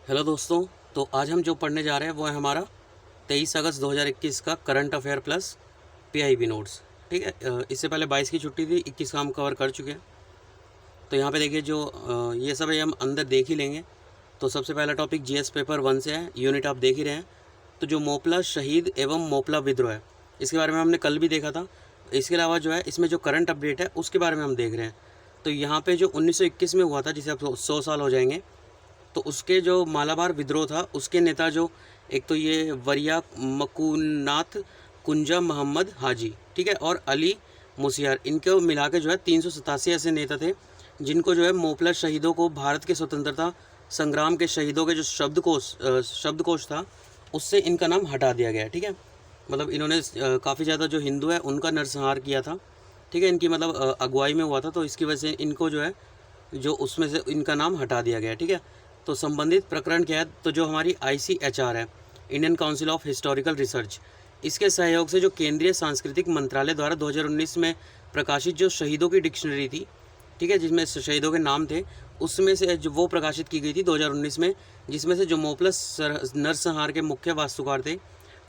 Hello दोस्तों। तो आज हम जो पढ़ने जा रहे हैं वो है हमारा 23 अगस्त 2021 का current affair plus PIB notes. ठीक है, इससे पहले 22 की छुट्टी थी, 21 का हम कवर कर चुके हैं। तो यहाँ पे देखिए जो ये सब है हम अंदर देख ही लेंगे। तो सबसे पहला टॉपिक जीएस पेपर 1 से है, यूनिट आप देख ही रहे हैं। तो जो मोपला शहीद एवं मोपला विद्रोह है, इसके बारे में हमने कल भी देखा था। इसके अलावा जो है इसमें जो करंट अपडेट है उसके बारे में हम देख रहे हैं। तो यहाँ पे जो 1921 में हुआ था, जिसे अब 100 साल हो जाएंगे, तो उसके जो मालाबार विद्रोह था उसके नेता जो एक तो ये वरिया मकुनाथ कुंजा मोहम्मद हाजी, ठीक है, और अली मुसियार, इनको मिला के जो है 387 ऐसे नेता थे जिनको जो है मोपला शहीदों को भारत के स्वतंत्रता संग्राम के शहीदों के जो शब्दकोश था उससे इनका नाम हटा दिया गया। ठीक है, मतलब इन्होंने काफ़ी ज़्यादा जो हिंदू है उनका नरसंहार किया था। ठीक है, इनकी मतलब अगुवाई में हुआ था, तो इसकी वजह से इनको जो है जो उसमें से इनका नाम हटा दिया गया। ठीक है, तो संबंधित प्रकरण क्या है, तो जो हमारी ICHR है, Indian council of historical research, इसके सहयोग से जो केंद्रीय सांस्कृतिक मंत्रालय द्वारा 2019 में प्रकाशित जो शहीदों की डिक्शनरी थी, ठीक है, जिसमें शहीदों के नाम थे, उसमें से जो वो प्रकाशित की गई थी 2019 में, जिसमें से जो मोपला नरसंहार के मुख्य वास्तुकार थे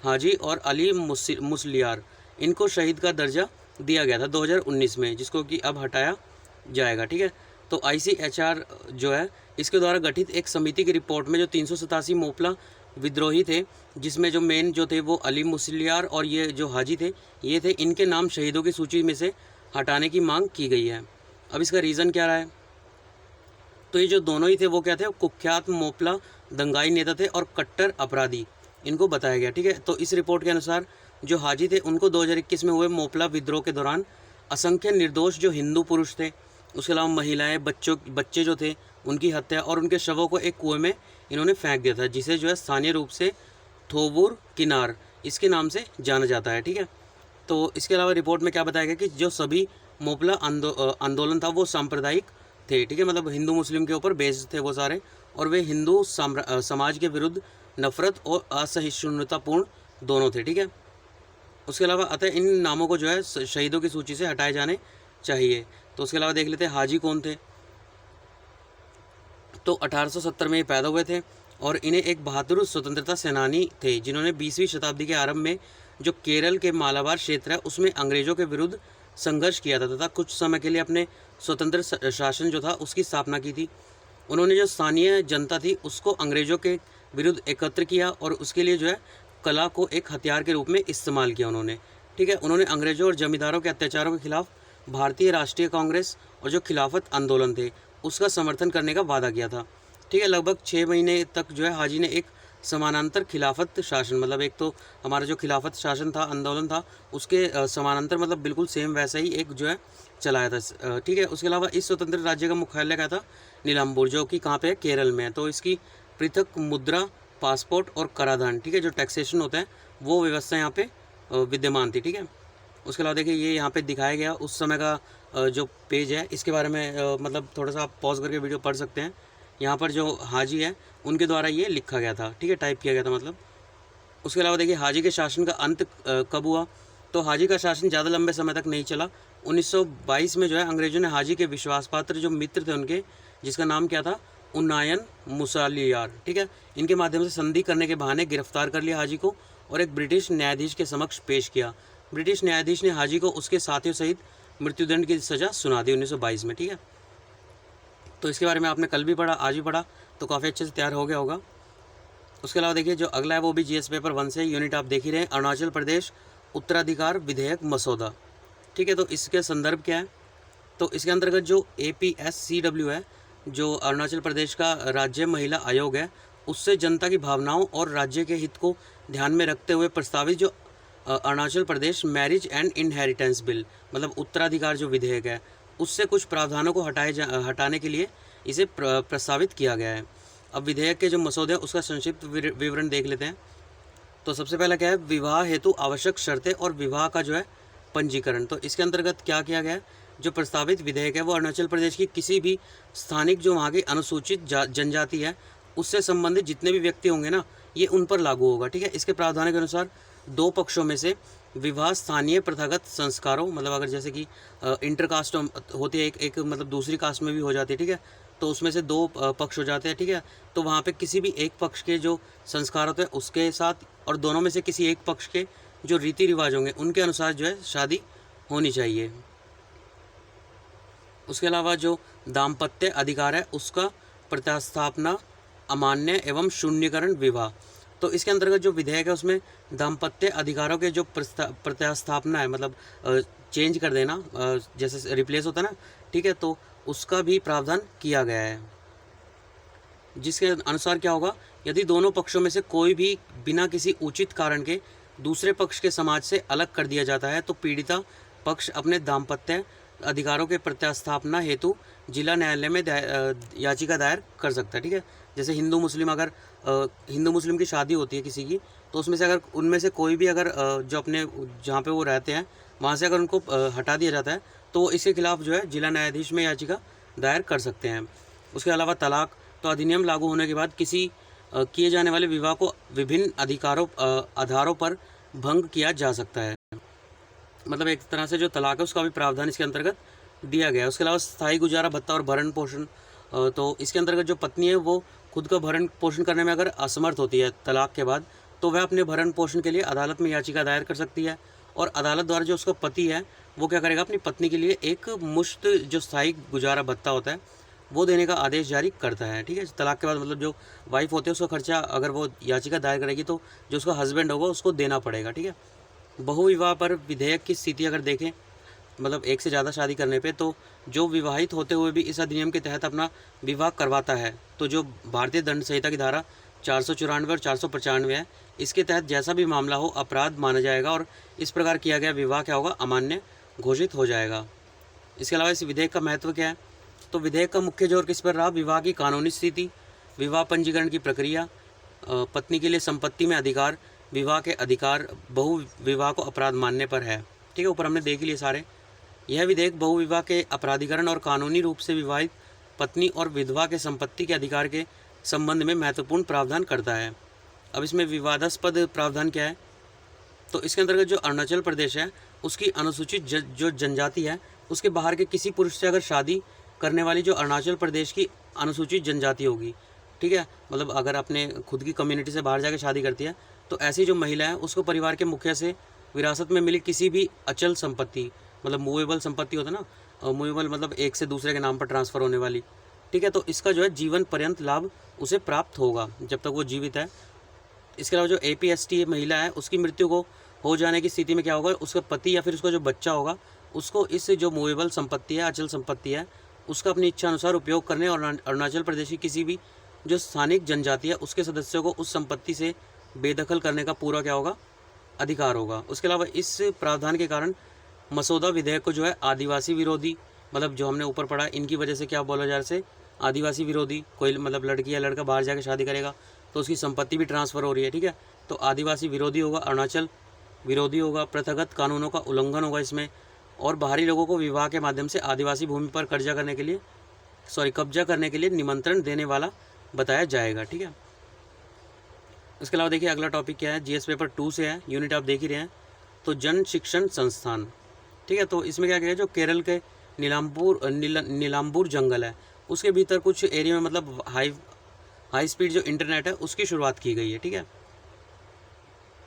हाजी और अली मुसलियार, इनको शहीद का दर्जा दिया गया था 2019 में, जिसको कि अब हटाया जाएगा। ठीक है, तो ICHR जो है इसके द्वारा गठित एक समिति की रिपोर्ट में जो 387 मोपला विद्रोही थे, जिसमें जो मेन जो थे वो अली मुसलियार और ये जो हाजी थे, ये थे, इनके नाम शहीदों की सूची में से हटाने की मांग की गई है। अब इसका रीज़न क्या रहा है, तो ये जो दोनों ही थे वो क्या थे, कुख्यात मोपला दंगाई नेता थे और कट्टर अपराधी, इनको बताया गया। ठीक है, तो इस रिपोर्ट के अनुसार जो हाजी थे उनको 2021 में हुए मोपला विद्रोह के दौरान असंख्य निर्दोष जो हिंदू पुरुष थे, उसके अलावा महिलाएं, बच्चे जो थे, उनकी हत्या और उनके शवों को एक कुएं में इन्होंने फेंक दिया था, जिसे जो है स्थानीय रूप से थोबूर किनार इसके नाम से जाना जाता है। ठीक है, तो इसके अलावा रिपोर्ट में क्या बताया गया कि जो सभी मोपला आंदोलन था वो सांप्रदायिक थे। ठीक है, मतलब हिंदू मुस्लिम के ऊपर बेस्ड थे वो सारे, और वे हिंदू समाज के विरुद्ध नफरत और असहिष्णुतापूर्ण दोनों थे। ठीक है, उसके अलावा अतः इन नामों को जो है शहीदों की सूची से हटाए जाने चाहिए। तो उसके अलावा देख लेते हैं हाजी कौन थे। तो 1870 में ये पैदा हुए थे और इन्हें एक बहादुर स्वतंत्रता सेनानी थे, जिन्होंने 20वीं शताब्दी के आरंभ में जो केरल के मालाबार क्षेत्र है उसमें अंग्रेजों के विरुद्ध संघर्ष किया था तथा कुछ समय के लिए अपने स्वतंत्र शासन जो था उसकी स्थापना की थी। उन्होंने जो स्थानीय जनता थी उसको अंग्रेजों के विरुद्ध एकत्र किया और उसके लिए जो है कला को एक हथियार के रूप में इस्तेमाल किया उन्होंने। ठीक है, उन्होंने अंग्रेजों और जमींदारों के अत्याचारों के खिलाफ भारतीय राष्ट्रीय कांग्रेस और जो खिलाफत आंदोलन थे उसका समर्थन करने का वादा किया था। ठीक है, लगभग 6 महीने तक जो है हाजी ने एक समानांतर खिलाफत शासन, मतलब एक तो हमारा जो खिलाफत शासन था, आंदोलन था, उसके समानांतर मतलब बिल्कुल सेम वैसा ही एक जो है चलाया था। ठीक है, उसके अलावा इस स्वतंत्र राज्य का मुख्यालय क्या था, नीलाम्बूर, जो कि कहाँ पे है, केरल में है। तो इसकी पृथक मुद्रा, पासपोर्ट और कराधान, ठीक है, जो टैक्सेशन होता है वो व्यवस्था यहाँ पे विद्यमान थी। ठीक है, उसके अलावा देखिए ये यहाँ पे दिखाया गया उस समय का जो पेज है, इसके बारे में मतलब थोड़ा सा आप पॉज करके वीडियो पढ़ सकते हैं। यहाँ पर जो हाजी है उनके द्वारा ये लिखा गया था, ठीक है, टाइप किया गया था मतलब। उसके अलावा देखिए हाजी के शासन का अंत कब हुआ, तो हाजी का शासन ज़्यादा लंबे समय तक नहीं चला। 1922 में जो है अंग्रेजों ने हाजी के विश्वासपात्र जो मित्र थे उनके, जिसका नाम क्या था, उन्नायन मुसालियार, ठीक है, इनके माध्यम से संधि करने के बहाने गिरफ्तार कर लिया हाजी को और एक ब्रिटिश न्यायाधीश के समक्ष पेश किया। ब्रिटिश न्यायाधीश ने हाजी को उसके साथियों सहित मृत्युदंड की सज़ा सुना दी 1922 में। ठीक है, तो इसके बारे में आपने कल भी पढ़ा, आज भी पढ़ा, तो काफ़ी अच्छे से तैयार हो गया होगा। उसके अलावा देखिए जो अगला है वो भी GS पेपर 1 से, यूनिट आप देख ही रहे हैं, अरुणाचल प्रदेश उत्तराधिकार विधेयक मसौदा। ठीक है, तो इसके संदर्भ क्या है, तो इसके अंतर्गत जो APSCW है, जो अरुणाचल प्रदेश का राज्य महिला आयोग है, उससे जनता की भावनाओं और राज्य के हित को ध्यान में रखते हुए प्रस्तावित जो Arunachal Pradesh marriage and inheritance bill, मतलब उत्तराधिकार जो विधेयक है, उससे कुछ प्रावधानों को हटाने के लिए इसे प्रस्तावित किया गया है। अब विधेयक के जो मसौदे हैं उसका संक्षिप्त विवरण देख लेते हैं। तो सबसे पहला क्या है, विवाह हेतु आवश्यक शर्तें और विवाह का जो है पंजीकरण। तो इसके अंतर्गत क्या किया गया है, जो प्रस्तावित विधेयक है वो अरुणाचल प्रदेश की किसी भी स्थानिक जो वहाँ की अनुसूचित जनजाति है उससे संबंधित जितने भी व्यक्ति होंगे ना, ये उन पर लागू होगा। ठीक है, इसके प्रावधानों के अनुसार दो पक्षों में से विवाह स्थानीय प्रथागत संस्कारों, मतलब अगर जैसे कि इंटरकास्ट होती है, एक मतलब दूसरी कास्ट में भी हो जाती है, ठीक है, तो उसमें से 2 पक्ष हो जाते हैं, ठीक है। तो वहाँ पे किसी भी एक पक्ष के जो संस्कार होते हैं उसके साथ और दोनों में से किसी एक पक्ष के जो रीति रिवाज होंगे उनके अनुसार जो है शादी होनी चाहिए। उसके अलावा जो दाम्पत्य अधिकार है उसका प्रतिस्थापना, अमान्य एवं शून्यकरण विवाह। तो इसके अंतर्गत जो विधेयक है उसमें दाम्पत्य अधिकारों के जो प्रतिस्थापना है, मतलब चेंज कर देना, जैसे रिप्लेस होता है ना, ठीक है, तो उसका भी प्रावधान किया गया है। जिसके अनुसार क्या होगा, यदि दोनों पक्षों में से कोई भी बिना किसी उचित कारण के दूसरे पक्ष के समाज से अलग कर दिया जाता है तो पीड़िता पक्ष अपने दाम्पत्य अधिकारों के प्रतिस्थापना हेतु जिला न्यायालय में याचिका दायर कर सकता है, ठीक है। जैसे हिंदू मुस्लिम, अगर हिंदू मुस्लिम की शादी होती है किसी की, तो उसमें से अगर उनमें से कोई भी अगर जो अपने जहाँ पे वो रहते हैं वहाँ से अगर उनको हटा दिया जाता है तो वो इसके खिलाफ जो है जिला न्यायाधीश में याचिका दायर कर सकते हैं। उसके अलावा तलाक, तो अधिनियम लागू होने के बाद किसी किए जाने वाले विवाह को विभिन्न आधारों पर भंग किया जा सकता है। मतलब एक तरह से जो तलाक है उसका भी प्रावधान इसके अंतर्गत दिया गया है। उसके अलावा स्थायी गुजारा भत्ता और भरण पोषण, तो इसके अंतर्गत जो पत्नी है वो खुद का भरण पोषण करने में अगर असमर्थ होती है तलाक के बाद, तो वह अपने भरण पोषण के लिए अदालत में याचिका दायर कर सकती है और अदालत द्वारा जो उसका पति है वो क्या करेगा, अपनी पत्नी के लिए एक मुश्त जो स्थायी गुजारा भत्ता होता है वो देने का आदेश जारी करता है, ठीक है। तलाक के बाद मतलब जो वाइफ होती है उसका खर्चा अगर वो याचिका दायर करेगी तो जो उसका हस्बैंड होगा उसको देना पड़ेगा, ठीक है। बहुविवाह पर विधेयक की स्थिति अगर देखें, मतलब एक से ज़्यादा शादी करने पे, तो जो विवाहित होते हुए भी इस अधिनियम के तहत अपना विवाह करवाता है तो जो भारतीय दंड संहिता की धारा 494 और 495 है, इसके तहत जैसा भी मामला हो अपराध माना जाएगा और इस प्रकार किया गया विवाह क्या होगा, अमान्य घोषित हो जाएगा। इसके अलावा इस विधेयक का महत्व क्या है, तो विधेयक का मुख्य जोर किस पर रहा, विवाह की कानूनी स्थिति, विवाह पंजीकरण की प्रक्रिया, पत्नी के लिए संपत्ति में अधिकार, विवाह के अधिकार, बहु विवाह को अपराध मानने पर है, ठीक है। ऊपर हमने देख लिए सारे। यह विधेयक बहुविवाह के अपराधीकरण और कानूनी रूप से विवाहित पत्नी और विधवा के संपत्ति के अधिकार के संबंध में महत्वपूर्ण प्रावधान करता है। अब इसमें विवादास्पद प्रावधान क्या है, तो इसके अंतर्गत जो अरुणाचल प्रदेश है उसकी अनुसूचित जो जनजाति है उसके बाहर के किसी पुरुष से अगर शादी करने वाली जो अरुणाचल प्रदेश की अनुसूचित जनजाति होगी, ठीक है, मतलब अगर अपने खुद की कम्युनिटी से बाहर जाकर शादी करती है तो ऐसी जो महिला है उसको परिवार के मुखिया से विरासत में मिली किसी भी अचल संपत्ति, मतलब मूवेबल संपत्ति होता है ना, मूवेबल मतलब एक से दूसरे के नाम पर ट्रांसफ़र होने वाली, ठीक है, तो इसका जो है जीवन पर्यंत लाभ उसे प्राप्त होगा जब तक वो जीवित है। इसके अलावा जो APST महिला है उसकी मृत्यु को हो जाने की स्थिति में क्या होगा, उसका पति या फिर उसका जो बच्चा होगा उसको इस जो मूवेबल संपत्ति है, अचल संपत्ति है, उसका अपनी इच्छा अनुसार उपयोग करने और अरुणाचल प्रदेश की किसी भी जो स्थानिक जनजाति है उसके सदस्यों को उस संपत्ति से बेदखल करने का पूरा क्या होगा, अधिकार होगा। उसके अलावा इस प्रावधान के कारण मसौदा विधेयक को जो है आदिवासी विरोधी, मतलब जो हमने ऊपर पढ़ा इनकी वजह से क्या बोला जा रहा है, आदिवासी विरोधी, कोई मतलब लड़की या लड़का बाहर जाकर शादी करेगा तो उसकी संपत्ति भी ट्रांसफ़र हो रही है, ठीक है, तो आदिवासी विरोधी होगा, अरुणाचल विरोधी होगा, प्रथागत कानूनों का उल्लंघन होगा इसमें, और बाहरी लोगों को विवाह के माध्यम से आदिवासी भूमि पर कब्जा करने के लिए निमंत्रण देने वाला बताया जाएगा, ठीक है। इसके अलावा देखिए अगला टॉपिक क्या है, GS पेपर 2 से है, यूनिट आप देख ही रहे हैं, तो जन शिक्षण संस्थान, ठीक है। तो इसमें क्या किया, जो केरल के नीलाम्बूर जंगल है उसके भीतर कुछ एरिया में मतलब हाई स्पीड जो इंटरनेट है उसकी शुरुआत की गई है, ठीक है।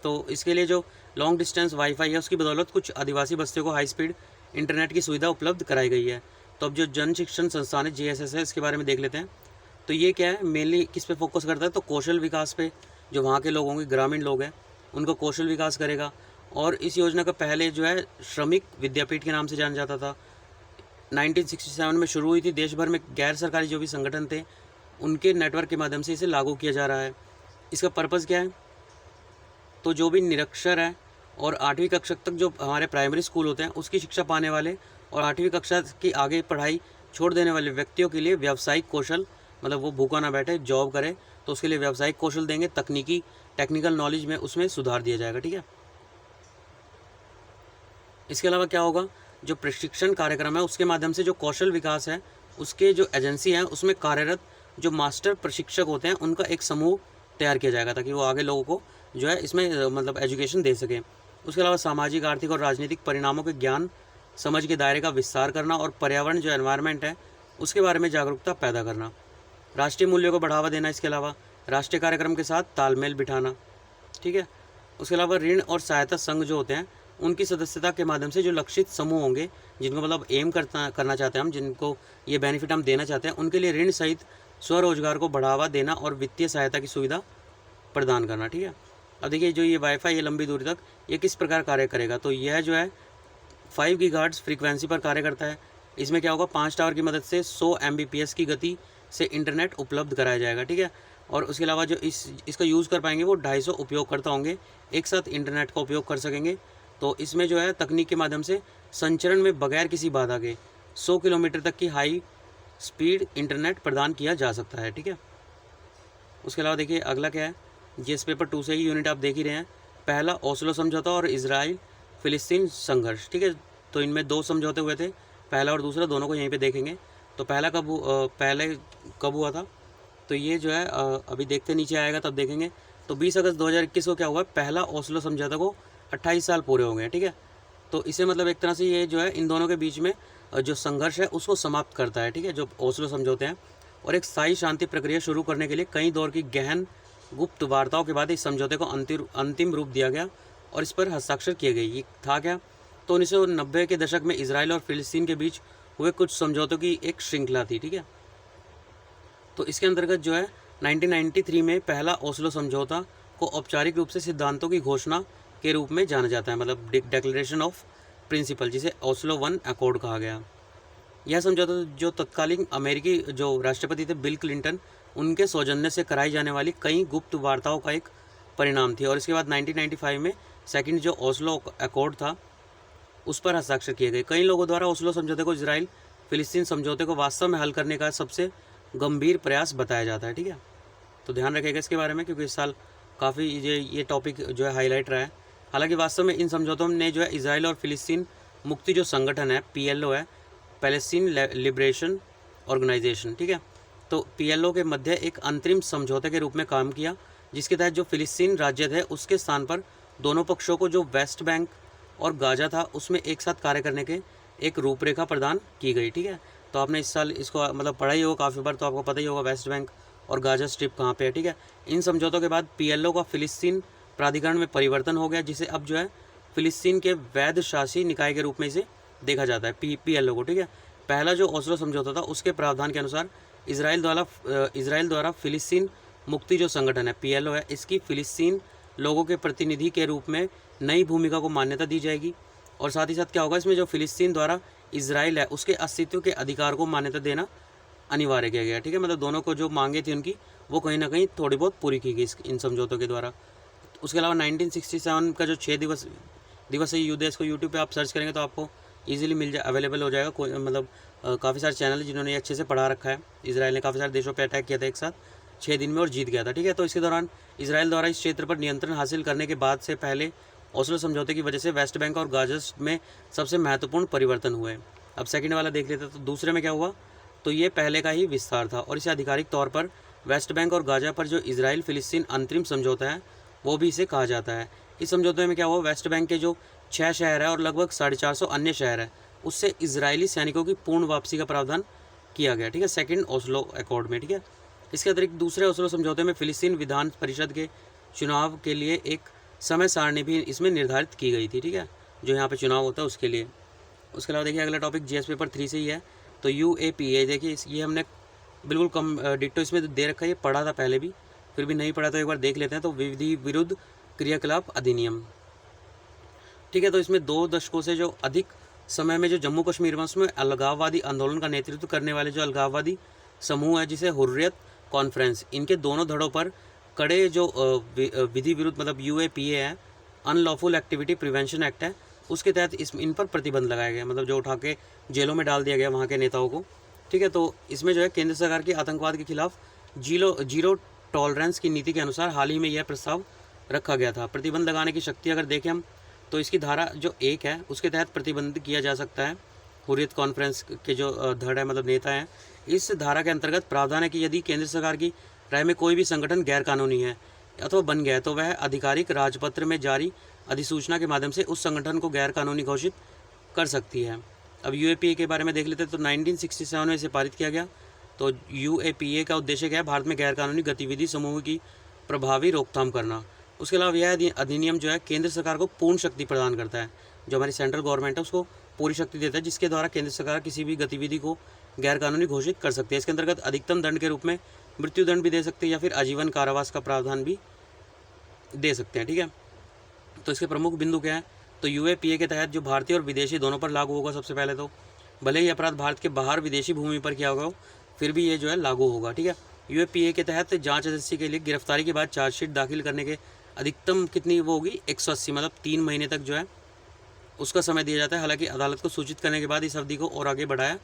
तो इसके लिए जो लॉन्ग डिस्टेंस वाईफाई है उसकी बदौलत कुछ आदिवासी बस्तियों को हाई स्पीड इंटरनेट की सुविधा उपलब्ध कराई गई है। तो अब जो जन शिक्षण संस्थान है JSS है, इसके बारे में देख लेते हैं। तो ये क्या है, मेनली किस पे फोकस करता है, तो कौशल विकास पे, जो वहाँ के लोग होंगे, ग्रामीण लोग हैं, उनको कौशल विकास करेगा। और इस योजना का पहले जो है श्रमिक विद्यापीठ के नाम से जाना जाता था। 1967 में शुरू हुई थी। देश भर में गैर सरकारी जो भी संगठन थे उनके नेटवर्क के माध्यम से इसे लागू किया जा रहा है। इसका पर्पज़ क्या है, तो जो भी निरक्षर है और 8वीं कक्षा तक जो हमारे प्राइमरी स्कूल होते हैं उसकी शिक्षा पाने वाले और 8वीं कक्षा की आगे पढ़ाई छोड़ देने वाले व्यक्तियों के लिए व्यावसायिक कौशल, मतलब वो भूखा ना बैठे, जॉब करे, तो उसके लिए व्यावसायिक कौशल देंगे, टेक्निकल नॉलेज में उसमें सुधार दिया जाएगा, ठीक है। इसके अलावा क्या होगा, जो प्रशिक्षण कार्यक्रम है उसके माध्यम से जो कौशल विकास है उसके जो एजेंसी हैं उसमें कार्यरत जो मास्टर प्रशिक्षक होते हैं उनका एक समूह तैयार किया जाएगा ताकि वो आगे लोगों को जो है इसमें मतलब एजुकेशन दे सकें। उसके अलावा सामाजिक, आर्थिक और राजनीतिक परिणामों के ज्ञान समझ के दायरे का विस्तार करना और पर्यावरण जो एनवायरनमेंट है उसके बारे में जागरूकता पैदा करना। राष्ट्रीय मूल्यों को बढ़ावा देना, इसके अलावा राष्ट्रीय कार्यक्रम के साथ तालमेल बिठाना, ठीक है। उसके अलावा ऋण और सहायता संघ जो होते हैं उनकी सदस्यता के माध्यम से जो लक्षित समूह होंगे जिनको मतलब एम करना चाहते हैं हम, जिनको ये बेनिफिट हम देना चाहते हैं, उनके लिए ऋण सहित स्वरोजगार को बढ़ावा देना और वित्तीय सहायता की सुविधा प्रदान करना, ठीक है। अब देखिए जो ये वाईफाई ये लंबी दूरी तक ये किस प्रकार कार्य करेगा, तो यह जो है 5 गीगाहर्ट्ज़ फ्रीक्वेंसी पर कार्य करता है। इसमें क्या होगा, 5 टावर की मदद से 100 Mbps की गति से इंटरनेट उपलब्ध कराया जाएगा, ठीक है। और उसके अलावा जो इसका यूज़ कर पाएंगे वो 250 उपयोगकर्ता होंगे, एक साथ इंटरनेट का उपयोग कर सकेंगे। तो इसमें जो है तकनीक के माध्यम से संचरण में बगैर किसी बाधा के 100 किलोमीटर तक की हाई स्पीड इंटरनेट प्रदान किया जा सकता है, ठीक है। उसके अलावा देखिए अगला क्या है, जीएस पेपर 2 से ही यूनिट आप देख ही रहे हैं। पहला ओस्लो समझौता और इजराइल फिलिस्तीन संघर्ष, ठीक है। तो इनमें 2 समझौते हुए थे, पहला और दूसरा, दोनों को यहीं पे देखेंगे। तो पहले कब हुआ था, तो ये जो है अभी देखते नीचे आएगा तब देखेंगे। तो 20 अगस्त 2021 को क्या हुआ, पहला ओस्लो समझौता को 28 साल पूरे हो गए, ठीक है। तो इसे मतलब एक तरह से ये जो है इन दोनों के बीच में जो संघर्ष है उसको समाप्त करता है, ठीक है, जो ओस्लो समझौते हैं। और एक स्थायी शांति प्रक्रिया शुरू करने के लिए कई दौर की गहन गुप्त वार्ताओं के बाद इस समझौते को अंतिम रूप दिया गया और इस पर हस्ताक्षर किए गए। ये था क्या, तो 1990 के दशक में इजराइल और फिलिस्तीन के बीच हुए कुछ समझौतों की एक श्रृंखला थी, ठीक है। तो इसके अंतर्गत जो है 1993 में पहला ओस्लो समझौता को औपचारिक रूप से सिद्धांतों की घोषणा के रूप में जाना जाता है, मतलब डिक्लेरेशन ऑफ प्रिंसिपल, जिसे ओस्लो 1 अकॉर्ड कहा गया। यह समझौता जो तत्कालीन अमेरिकी जो राष्ट्रपति थे बिल क्लिंटन, उनके सौजन्य से कराई जाने वाली कई गुप्त वार्ताओं का एक परिणाम थी। और इसके बाद 1995 में सेकंड जो ओस्लो अकॉर्ड था उस पर हस्ताक्षर किए गए। कई लोगों द्वारा ओस्लो समझौते को इजराइल फिलिस्तीन समझौते को वास्तव में हल करने का सबसे गंभीर प्रयास बताया जाता है, ठीक है। तो ध्यान रखिएगा इसके बारे में, क्योंकि इस साल काफ़ी ये टॉपिक जो है हाईलाइट रहा है। हालांकि वास्तव में इन समझौतों ने जो है इजराइल और फिलिस्तीन मुक्ति जो संगठन है PLO है, पैलेस्टीन लिबरेशन ऑर्गेनाइजेशन, ठीक है, तो PLO के मध्य एक अंतरिम समझौते के रूप में काम किया, जिसके तहत जो फिलिस्तीन राज्य थे उसके स्थान पर दोनों पक्षों को जो वेस्ट बैंक और गाजा था उसमें एक साथ कार्य करने के एक रूपरेखा प्रदान की गई, ठीक है। तो आपने इस साल इसको मतलब पढ़ा ही होगा काफ़ी बार, तो आपको पता ही होगा वेस्ट बैंक और गाजा स्ट्रिप कहाँ पे है, ठीक है। इन समझौतों के बाद PLO का फिलिस्तीन प्राधिकरण में परिवर्तन हो गया, जिसे अब जो है फिलिस्तीन के वैध शासी निकाय के रूप में इसे देखा जाता है PLO को, ठीक है। पहला जो ओस्लो समझौता था उसके प्रावधान के अनुसार इजराइल द्वारा फिलिस्तीन मुक्ति जो संगठन है PLO है, इसकी फिलिस्तीन लोगों के प्रतिनिधि के रूप में नई भूमिका को मान्यता दी जाएगी। और साथ ही साथ क्या होगा, इसमें जो फिलिस्तीन द्वारा इजराइल है उसके अस्तित्व के अधिकार को मान्यता देना अनिवार्य किया गया, ठीक है। मतलब दोनों को जो मांगे थी उनकी वो कहीं ना कहीं थोड़ी बहुत पूरी की गई इन समझौतों के द्वारा। उसके अलावा 1967 का जो 6 दिवसीय युद्ध है, इसको यूट्यूब पे आप सर्च करेंगे तो आपको इजीली अवेलेबल हो जाएगा। कोई मतलब काफ़ी सारे चैनल है जिन्होंने अच्छे से पढ़ा रखा है। इजराइल ने काफ़ी सारे देशों पर अटैक किया था एक साथ 6 दिन में और जीत गया था, ठीक है। तो इसके दौरान इजराइल द्वारा इस क्षेत्र पर नियंत्रण हासिल करने के बाद से पहले ओस्लो समझौते की वजह से वेस्ट बैंक और गाजा में सबसे महत्वपूर्ण परिवर्तन हुए। अब सेकंड वाला देख लेते हैं। तो दूसरे में क्या हुआ, तो ये पहले का ही विस्तार था और इसे आधिकारिक तौर पर वेस्ट बैंक और गाजा पर जो इजराइल फिलिस्तीन अंतरिम समझौता है वो भी इसे कहा जाता है। इस समझौते में क्या हुआ, वेस्ट बैंक के जो 6 शहर है और लगभग 450 अन्य शहर है उससे इजरायली सैनिकों की पूर्ण वापसी का प्रावधान किया गया, ठीक है, सेकेंड ओस्लो अकॉर्ड में, ठीक है। इसके अतिरिक्त दूसरे ओस्लो समझौते में फिलिस्तीन विधान परिषद के चुनाव के लिए एक समय सारणी भी इसमें निर्धारित की गई थी, ठीक है, जो यहाँ पे चुनाव होता है उसके लिए। उसके अलावा देखिए अगला टॉपिक जीएस पेपर 3 से ही है। तो UAPA देखिए ये हमने बिल्कुल कम डिट्टो इसमें दे रखा है, ये पढ़ा था पहले भी, फिर भी नहीं पढ़ा तो एक बार देख लेते हैं। तो विधि विरुद्ध क्रियाकलाप अधिनियम, ठीक है। तो इसमें 2 दशकों से जो अधिक समय में जो जम्मू कश्मीर में उसमें अलगाववादी आंदोलन का नेतृत्व करने वाले जो अलगाववादी समूह है जिसे हुर्रियत कॉन्फ्रेंस, इनके दोनों धड़ों पर कड़े जो विधि विरुद्ध मतलब UAPA है, अनलॉफुल एक्टिविटी प्रिवेंशन एक्ट है, उसके तहत इन पर प्रतिबंध लगाया गया, मतलब जो उठा के जेलों में डाल दिया गया वहाँ के नेताओं को, ठीक है। तो इसमें जो है केंद्र सरकार की आतंकवाद के खिलाफ जीरो टॉलरेंस की नीति के अनुसार हाल ही में यह प्रस्ताव रखा गया था। प्रतिबंध लगाने की शक्ति अगर देखें हम तो इसकी धारा जो 1 है उसके तहत प्रतिबंध किया जा सकता है। हुर्रियत कॉन्फ्रेंस के जो धड़ है मतलब नेता हैं, इस धारा के अंतर्गत प्रावधान है कि यदि केंद्र सरकार की राय में कोई भी संगठन गैरकानूनी है अथवा बन गया है तो वह आधिकारिक राजपत्र में जारी अधिसूचना के माध्यम से उस संगठन को गैरकानूनी घोषित कर सकती है। अब यूएपीए के बारे में देख लेते हैं। तो 1967 में इसे पारित किया गया। तो यूएपीए का उद्देश्य क्या है? भारत में गैरकानूनी गतिविधि समूह की प्रभावी रोकथाम करना। उसके अलावा यह अधिनियम जो है केंद्र सरकार को पूर्ण शक्ति प्रदान करता है। जो हमारी सेंट्रल गवर्नमेंट है उसको पूरी शक्ति देता है, जिसके द्वारा केंद्र सरकार किसी भी गतिविधि को गैरकानूनी घोषित कर सकती है। इसके अंतर्गत अधिकतम दंड के रूप में मृत्युदंड भी दे सकते हैं या फिर आजीवन कारावास का प्रावधान भी दे सकते हैं। ठीक है, तो इसके प्रमुख बिंदु क्या है? तो यूएपीए के तहत जो भारतीय और विदेशी दोनों पर लागू होगा। सबसे पहले तो भले ही अपराध भारत के बाहर विदेशी भूमि पर किया होगा, फिर भी ये जो है लागू होगा। ठीक है, यूएपीए के तहत जांच एजेंसी के लिए गिरफ्तारी के बाद चार्जशीट दाखिल करने के अधिकतम कितनी वो होगी? 180, मतलब 3 महीने तक जो है उसका समय दिया जाता है। हालांकि अदालत को सूचित करने के बाद इस अवधि को और आगे बढ़ाया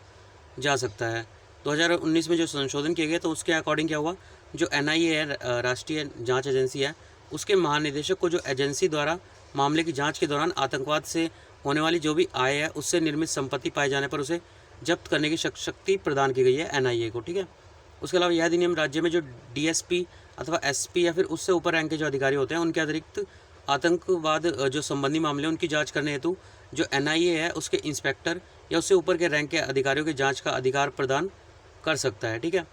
जा सकता है। 2019 में जो संशोधन किया गया तो उसके अकॉर्डिंग क्या हुआ? जो एनआईए है, राष्ट्रीय जांच एजेंसी है, उसके महानिदेशक को जो एजेंसी द्वारा मामले की जांच के दौरान आतंकवाद से होने वाली जो भी आय है उससे निर्मित संपत्ति पाए जाने पर उसे जब्त करने की शक्ति प्रदान की गई है एनआईए को। ठीक है, उसके अलावा यह अधिनियम राज्य में जो डीएसपी अथवा एसपी या फिर उससे ऊपर रैंक के जो अधिकारी होते हैं उनके अतिरिक्त आतंकवाद जो संबंधी मामले उनकी जांच करने हेतु जो एनआईए है उसके इंस्पेक्टर या उससे ऊपर के रैंक के अधिकारियों की जांच का अधिकार प्रदान कर सकता है। ठीक है,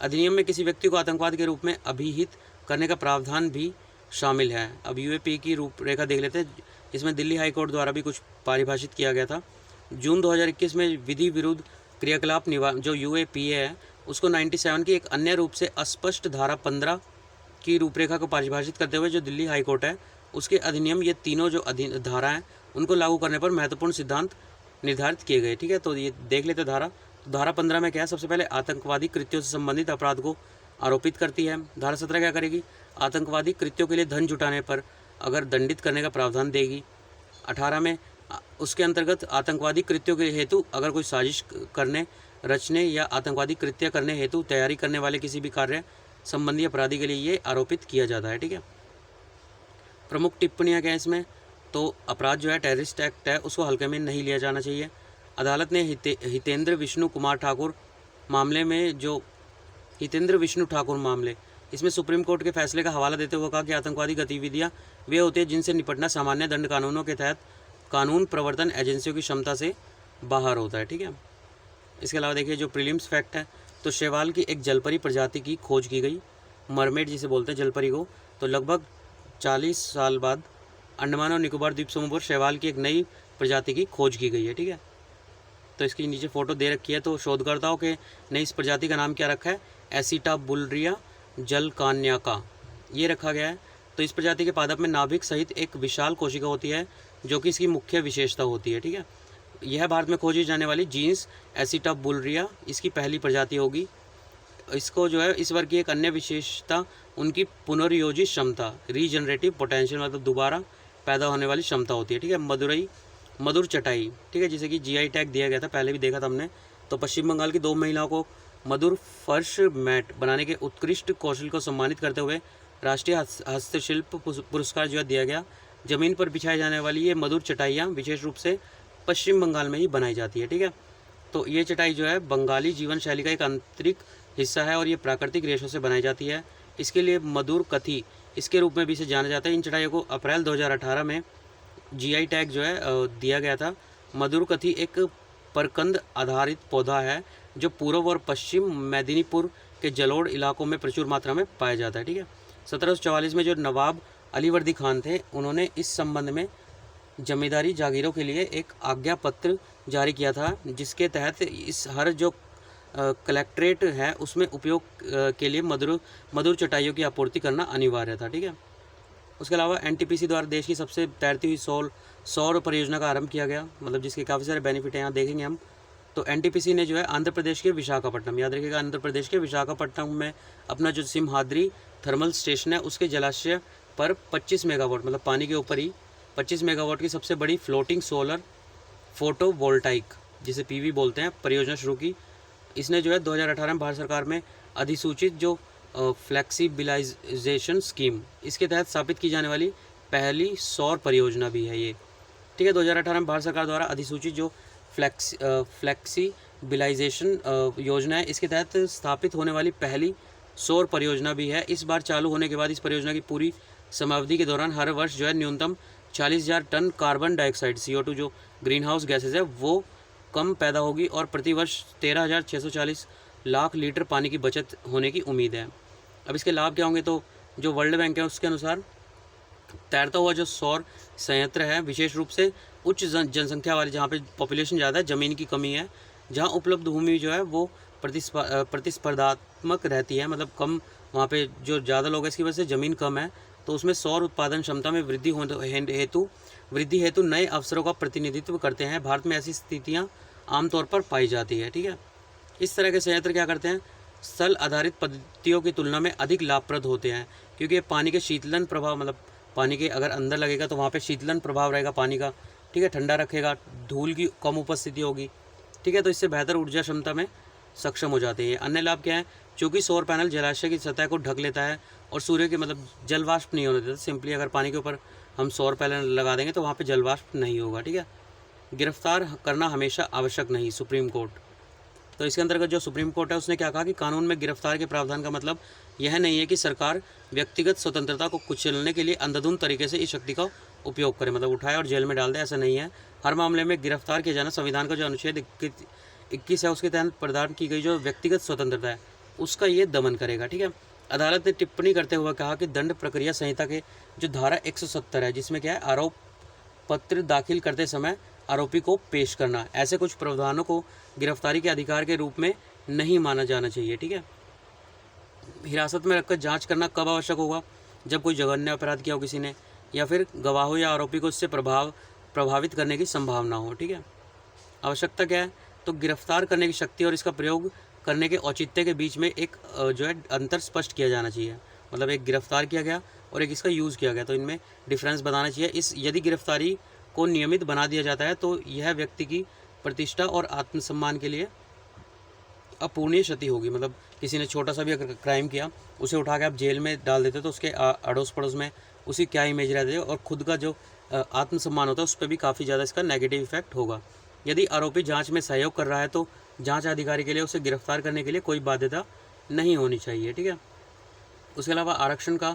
अधिनियम में किसी व्यक्ति को आतंकवाद के रूप में अभिहित करने का प्रावधान भी शामिल है। अब यूएपी की रूपरेखा देख लेते हैं। इसमें दिल्ली हाई कोर्ट द्वारा भी कुछ परिभाषित किया गया था। जून 2021 में विधि विरुद्ध क्रियाकलाप जो यूएपीए है उसको 97 की एक अन्य रूप से अस्पष्ट धारा 15 की रूपरेखा को परिभाषित करते हुए जो दिल्ली हाई कोर्ट है उसके अधिनियम ये तीनों जो धारा हैं उनको लागू करने पर महत्वपूर्ण सिद्धांत निर्धारित किए गए। ठीक है, तो ये देख लेते धारा। धारा 15 में क्या है? सबसे पहले आतंकवादी कृत्यों से संबंधित अपराध को आरोपित करती है। धारा 17 क्या करेगी? आतंकवादी कृत्यों के लिए धन जुटाने पर अगर दंडित करने का प्रावधान देगी। 18 में उसके अंतर्गत आतंकवादी कृत्यों के हेतु अगर कोई साजिश करने, रचने या आतंकवादी कृत्य करने हेतु तैयारी करने वाले किसी भी कार्य संबंधी अपराधी के लिए ये आरोपित किया जाता है। ठीक है, प्रमुख टिप्पणियाँ क्या है इसमें? तो अपराध जो है टेररिस्ट एक्ट है उसको हल्के में नहीं लिया जाना चाहिए। अदालत ने हितेंद्र विष्णु कुमार ठाकुर मामले में जो हितेंद्र विष्णु ठाकुर मामले इसमें सुप्रीम कोर्ट के फैसले का हवाला देते हुए कहा कि आतंकवादी गतिविधियां वे होती है जिनसे निपटना सामान्य दंड कानूनों के तहत कानून प्रवर्तन एजेंसियों की क्षमता से बाहर होता है। ठीक है, इसके अलावा देखिए जो प्रीलिम्स फैक्ट है तो शैवाल की एक जलपरी प्रजाति की खोज की गई, मरमेड जिसे बोलते हैं जलपरी को। तो लगभग 40 साल बाद अंडमान और निकोबार द्वीप समूह पर शैवाल की एक नई प्रजाति की खोज की गई है। ठीक है, तो इसकी नीचे फ़ोटो दे रखी है। तो शोधकर्ताओं के ने इस प्रजाति का नाम क्या रखा है? एसिटाबुल्रिया जलकान्याका ये रखा गया है। तो इस प्रजाति के पादप में नाभिक सहित एक विशाल कोशिका होती है जो कि इसकी मुख्य विशेषता होती है। ठीक है, यह भारत में खोजी जाने वाली जीन्स एसिटाबुल्रिया इसकी पहली प्रजाति होगी। इसको जो है इस वर्ग की एक अन्य विशेषता उनकी पुनर्योजित क्षमता, रीजनरेटिव पोटेंशियल, मतलब दोबारा पैदा होने वाली क्षमता होती है। ठीक है, मधुर चटाई, ठीक है, जिसे कि जीआई टैग दिया गया था, पहले भी देखा था हमने। तो पश्चिम बंगाल की 2 महिलाओं को मधुर फर्श मैट बनाने के उत्कृष्ट कौशल को सम्मानित करते हुए राष्ट्रीय हस्तशिल्प पुरस्कार जो है दिया गया। ज़मीन पर बिछाई जाने वाली ये मधुर चटाइयाँ विशेष रूप से पश्चिम बंगाल में ही बनाई जाती है। ठीक है, तो ये चटाई जो है बंगाली जीवन शैली का एक आंतरिक हिस्सा है और ये प्राकृतिक रेशों से बनाई जाती है। इसके लिए मधुर कथी इसके रूप में भी इसे जाना जाता है। इन चटाइयों को अप्रैल 2018 में जीआई टैग जो है दिया गया था। मधुर कथी एक परकंद आधारित पौधा है जो पूर्व और पश्चिम मेदिनीपुर के जलोढ़ इलाकों में प्रचुर मात्रा में पाया जाता है। ठीक है, 1744 में जो नवाब अलीवर्दी खान थे उन्होंने इस संबंध में जमींदारी जागीरों के लिए एक आज्ञा पत्र जारी किया था, जिसके तहत इस हर जो कलेक्ट्रेट है उसमें उपयोग के लिए मधुर चटाइयों की आपूर्ति करना अनिवार्य था। ठीक है, उसके अलावा एनटीपीसी द्वारा देश की सबसे तैरती हुई सौर परियोजना का आरंभ किया गया, मतलब जिसके काफ़ी सारे बेनिफिट हैं, यहाँ देखेंगे हम। तो एनटीपीसी ने जो है आंध्र प्रदेश के विशाखापट्टनम, याद रखिएगा, आंध्र प्रदेश के विशाखापट्टनम में अपना जो सिमहाद्री थर्मल स्टेशन है उसके जलाशय पर 25 मेगावाट, मतलब पानी के ऊपर ही 25 मेगावाट की सबसे बड़ी फ्लोटिंग सोलर फोटोवोल्टाइक, जिसे पीवी बोलते हैं, परियोजना शुरू की। इसने जो है 2018 में भारत सरकार में अधिसूचित जो फ्लेक्सिबिलाइजेशन स्कीम, इसके तहत स्थापित की जाने वाली पहली सौर परियोजना भी है ये। ठीक है, 2018 में भारत सरकार द्वारा अधिसूचित जो फ्लेक्सिबिलाइजेशन योजना है इसके तहत स्थापित होने वाली पहली सौर परियोजना भी है। इस बार चालू होने के बाद इस परियोजना की पूरी समयावधि के दौरान हर वर्ष जो है न्यूनतम 40,000 टन कार्बन डाइऑक्साइड CO2 जो ग्रीन हाउस गैसेज है वो कम पैदा होगी और प्रतिवर्ष 13,640 लाख लीटर पानी की बचत होने की उम्मीद है। अब इसके लाभ क्या होंगे, तो जो वर्ल्ड बैंक है उसके अनुसार तैरता हुआ जो सौर संयंत्र है विशेष रूप से उच्च जनसंख्या वाले, जहाँ पे पॉपुलेशन ज़्यादा है, ज़मीन की कमी है, जहाँ उपलब्ध भूमि जो है वो प्रतिस्पर्धात्मक रहती है, मतलब कम, वहाँ पे जो ज़्यादा लोग हैं इसकी वजह से ज़मीन कम है, तो उसमें सौर उत्पादन क्षमता में वृद्धि हेतु नए अवसरों का प्रतिनिधित्व करते हैं। भारत में ऐसी स्थितियाँ आमतौर पर पाई जाती है। ठीक है, इस तरह के संयंत्र क्या करते हैं, स्थल आधारित पद्धतियों की तुलना में अधिक लाभप्रद होते हैं, क्योंकि पानी के शीतलन प्रभाव, मतलब पानी के अगर अंदर लगेगा तो वहाँ पे शीतलन प्रभाव रहेगा पानी का, ठीक है, ठंडा रखेगा, धूल की कम उपस्थिति होगी, ठीक है, तो इससे बेहतर ऊर्जा क्षमता में सक्षम हो जाते हैं। अन्य लाभ क्या है, चूँकि सौर पैनल जलाशय की सतह को ढक लेता है और सूर्य के, मतलब जलवाष्प नहीं होने देता, सिंपली अगर पानी के ऊपर हम सौर पैनल लगा देंगे तो वहाँ पे जलवाष्प नहीं होगा। ठीक है, गिरफ्तार करना हमेशा आवश्यक नहीं, सुप्रीम कोर्ट। तो इसके अंतर्गत जो सुप्रीम कोर्ट है उसने क्या कहा कि कानून में गिरफ्तार के प्रावधान का मतलब यह नहीं है कि सरकार व्यक्तिगत स्वतंत्रता को कुचलने के लिए अंधाधुंध तरीके से इस शक्ति का उपयोग करे, मतलब उठाए और जेल में डाल दे, ऐसा नहीं है। हर मामले में गिरफ्तार किया जाना संविधान का जो अनुच्छेद 21 है उसके तहत प्रदान की गई जो व्यक्तिगत स्वतंत्रता है उसका ये दमन करेगा। ठीक है, अदालत ने टिप्पणी करते हुए कहा कि दंड प्रक्रिया संहिता के जो धारा 170 है, जिसमें क्या है, आरोप पत्र दाखिल करते समय आरोपी को पेश करना, ऐसे कुछ प्रावधानों को गिरफ्तारी के अधिकार के रूप में नहीं माना जाना चाहिए। ठीक है, हिरासत में रखकर जांच करना कब आवश्यक होगा, जब कोई जघन्य अपराध किया हो किसी ने, या फिर गवाहों या आरोपी को इससे प्रभावित करने की संभावना हो। ठीक है, आवश्यकता क्या है, तो गिरफ्तार करने की शक्ति और इसका प्रयोग करने के औचित्य के बीच में एक जो है अंतर स्पष्ट किया जाना चाहिए, मतलब एक गिरफ्तार किया गया और एक इसका यूज़ किया गया, तो इनमें डिफरेंस बताना चाहिए। यदि गिरफ्तारी को नियमित बना दिया जाता है तो यह व्यक्ति की प्रतिष्ठा और आत्मसम्मान के लिए अपूर्णीय क्षति होगी, मतलब किसी ने छोटा सा भी अगर क्राइम किया उसे उठा के आप जेल में डाल देते तो उसके अड़ोस पड़ोस में उसकी क्या इमेज रहती है और खुद का जो आत्मसम्मान होता है उस पर भी काफ़ी ज़्यादा इसका नेगेटिव इफेक्ट होगा। यदि आरोपी जांच में सहयोग कर रहा है तो जांच अधिकारी के लिए उसे गिरफ्तार करने के लिए कोई बाध्यता नहीं होनी चाहिए। ठीक है, उसके अलावा आरक्षण का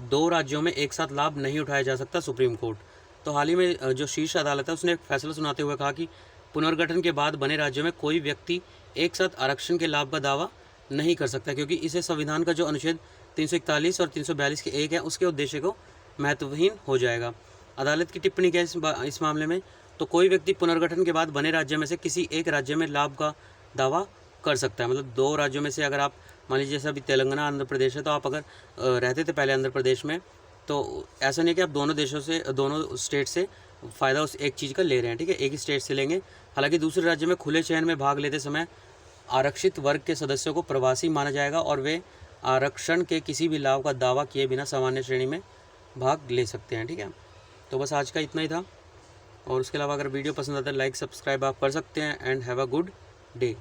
2 राज्यों में एक साथ लाभ नहीं उठाया जा सकता, सुप्रीम कोर्ट। तो हाल ही में जो शीर्ष अदालत है उसने एक फैसला सुनाते हुए कहा कि पुनर्गठन के बाद बने राज्यों में कोई व्यक्ति एक साथ आरक्षण के लाभ का दावा नहीं कर सकता, क्योंकि इसे संविधान का जो अनुच्छेद 341 और 342 के 1 है उसके उद्देश्य को महत्वहीन हो जाएगा। अदालत की टिप्पणी क्या है इस मामले में, तो कोई व्यक्ति पुनर्गठन के बाद बने राज्य में से किसी एक राज्य में लाभ का दावा कर सकता है, मतलब 2 राज्यों में से अगर आप मान लीजिए जैसे अभी तेलंगाना आंध्र प्रदेश है, तो आप अगर रहते थे पहले आंध्र प्रदेश में, तो ऐसा नहीं है कि आप दोनों स्टेट से फ़ायदा उस एक चीज़ का ले रहे हैं। ठीक है, एक ही स्टेट से लेंगे। हालांकि दूसरे राज्य में खुले चयन में भाग लेते समय आरक्षित वर्ग के सदस्यों को प्रवासी माना जाएगा और वे आरक्षण के किसी भी लाभ का दावा किए बिना सामान्य श्रेणी में भाग ले सकते हैं। ठीक है, तो बस आज का इतना ही था, और उसके अलावा अगर वीडियो पसंद आता है लाइक सब्सक्राइब आप कर सकते हैं। And have a good day.